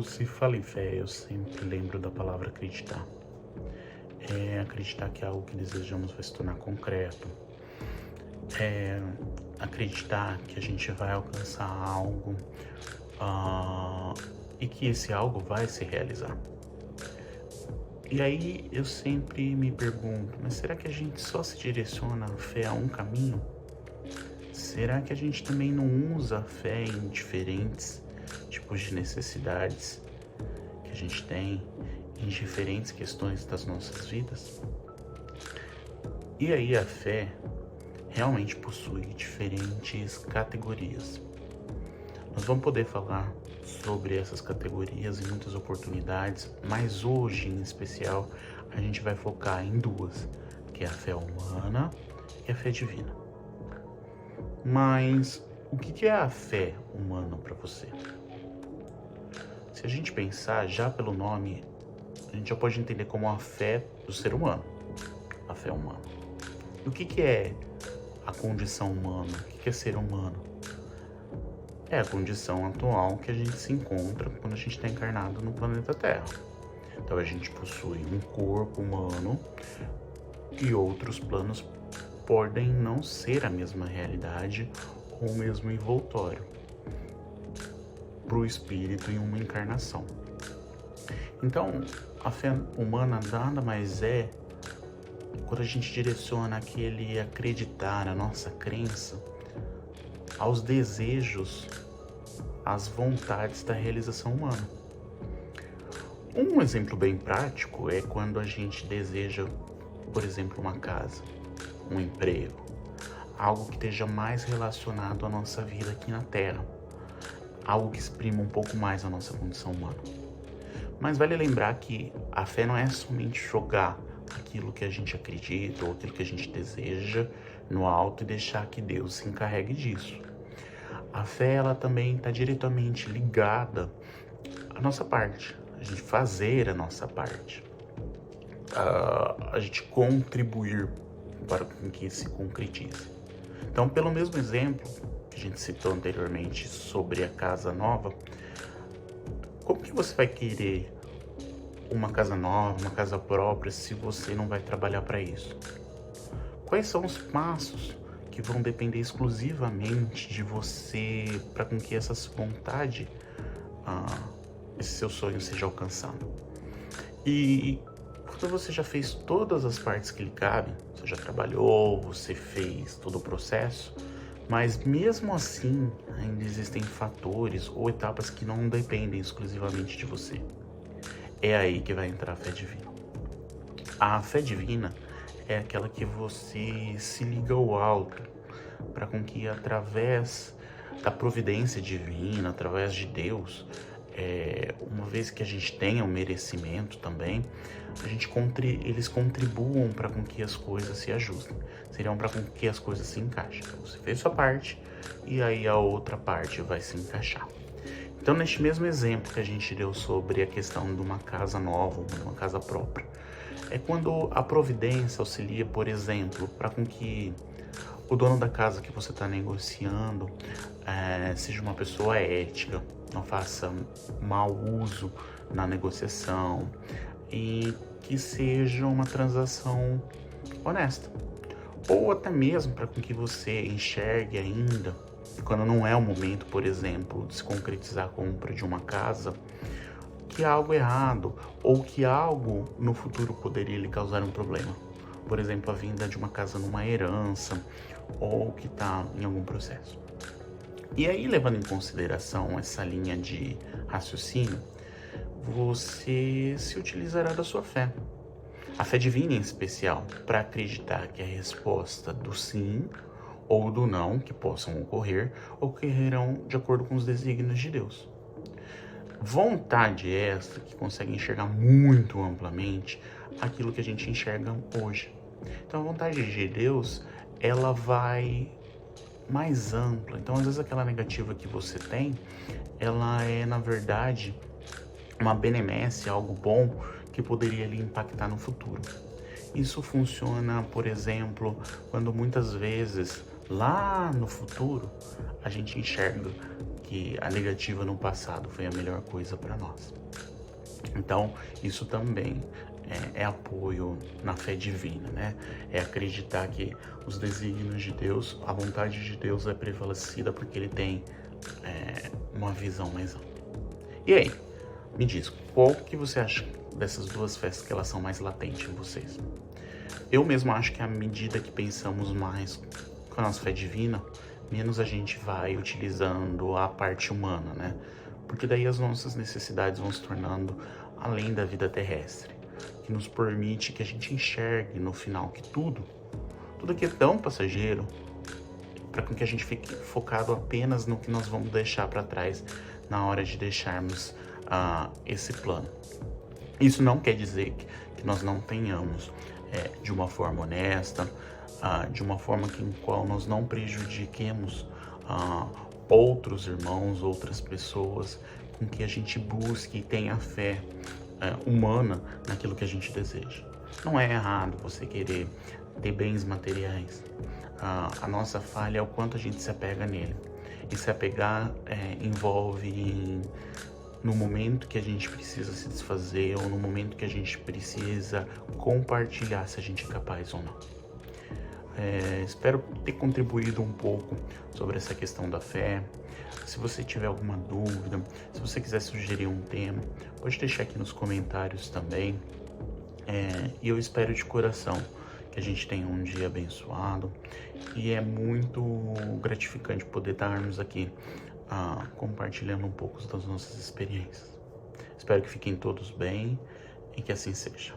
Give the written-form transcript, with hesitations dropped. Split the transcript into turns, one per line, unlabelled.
Quando se fala em fé, eu sempre lembro da palavra acreditar. É acreditar que algo que desejamos vai se tornar concreto. É acreditar que a gente vai alcançar algo, ah, e que esse algo vai se realizar. E aí eu sempre me pergunto, mas será que a gente só se direciona a fé a um caminho? Será que a gente também não usa a fé em diferentes tipos de necessidades que a gente tem, em diferentes questões das nossas vidas? E aí a fé realmente possui diferentes categorias. Nós vamos poder falar sobre essas categorias em muitas oportunidades, mas hoje em especial a gente vai focar em duas, que é a fé humana e a fé divina. Mas o que é a fé humana para você? Se a gente pensar já pelo nome, a gente já pode entender como a fé do ser humano, a fé humana. E o que é a condição humana? O que é ser humano? É a condição atual que a gente se encontra quando a gente está encarnado no planeta Terra. Então a gente possui um corpo humano e outros planos podem não ser a mesma realidade ou o mesmo envoltório para o espírito em uma encarnação. Então, a fé humana nada mais é quando a gente direciona aquele acreditar, a nossa crença, aos desejos, às vontades da realização humana. Um exemplo bem prático é quando a gente deseja, por exemplo, uma casa, um emprego, algo que esteja mais relacionado à nossa vida aqui na Terra, algo que exprima um pouco mais a nossa condição humana. Mas vale lembrar que a fé não é somente jogar aquilo que a gente acredita ou aquilo que a gente deseja no alto e deixar que Deus se encarregue disso. A fé, ela também está diretamente ligada à nossa parte, a gente fazer a nossa parte, a gente contribuir para que se concretize. Então, pelo mesmo exemplo que a gente citou anteriormente sobre a casa nova, como que você vai querer uma casa nova, uma casa própria, se você não vai trabalhar para isso? Quais são os passos que vão depender exclusivamente de você para com que essa vontade, esse seu sonho seja alcançado? E quando você já fez todas as partes que lhe cabem, você já trabalhou, você fez todo o processo, mas mesmo assim ainda existem fatores ou etapas que não dependem exclusivamente de você. É aí que vai entrar a fé divina. A fé divina é aquela que você se liga ao alto, para com que através da providência divina, através de Deus, uma vez que a gente tenha o merecimento também, eles contribuam para com que as coisas se ajustem, seriam para com que as coisas se encaixem. Então, você fez sua parte e aí a outra parte vai se encaixar. Então, neste mesmo exemplo que a gente deu sobre a questão de uma casa nova, de uma casa própria, é quando a providência auxilia, por exemplo, para com que o dono da casa que você está negociando seja uma pessoa ética, não faça mau uso na negociação e que seja uma transação honesta. Ou até mesmo para que você enxergue ainda, quando não é o momento, por exemplo, de se concretizar a compra de uma casa, que há algo errado ou que algo no futuro poderia lhe causar um problema. Por exemplo, a vinda de uma casa numa herança ou que está em algum processo. E aí, levando em consideração essa linha de raciocínio, você se utilizará da sua fé. A fé divina em especial, para acreditar que a resposta do sim ou do não, que possam ocorrer, ocorrerão de acordo com os desígnios de Deus. Vontade essa que consegue enxergar muito amplamente aquilo que a gente enxerga hoje. Então a vontade de Deus, ela vai mais ampla. Então às vezes aquela negativa que você tem, ela é na verdade uma benemércia, algo bom que poderia lhe impactar no futuro. Isso funciona, por exemplo, quando muitas vezes lá no futuro a gente enxerga que a negativa no passado foi a melhor coisa para nós. Então, isso também é apoio na fé divina, né? É acreditar que os desígnios de Deus, a vontade de Deus é prevalecida porque Ele tem uma visão mais ampla. E aí, me diz, qual que você acha dessas duas fés que elas são mais latentes em vocês? Eu mesmo acho que à medida que pensamos mais com a nossa fé divina, menos a gente vai utilizando a parte humana, né? Porque daí as nossas necessidades vão se tornando além da vida terrestre, que nos permite que a gente enxergue no final que tudo aqui é tão passageiro, para que a gente fique focado apenas no que nós vamos deixar para trás na hora de deixarmos esse plano. Isso não quer dizer que nós não tenhamos, de uma forma honesta, de uma forma em qual nós não prejudiquemos outros irmãos, outras pessoas, com que a gente busque e tenha fé humana naquilo que a gente deseja. Não é errado você querer ter bens materiais. A nossa falha é o quanto a gente se apega nele. E se apegar envolve no momento que a gente precisa se desfazer ou no momento que a gente precisa compartilhar se a gente é capaz ou não. Espero ter contribuído um pouco sobre essa questão da fé. Se você tiver alguma dúvida, se você quiser sugerir um tema, pode deixar aqui nos comentários também. E eu espero de coração que a gente tenha um dia abençoado. E é muito gratificante poder estarmos aqui compartilhando um pouco das nossas experiências. Espero que fiquem todos bem e que assim seja.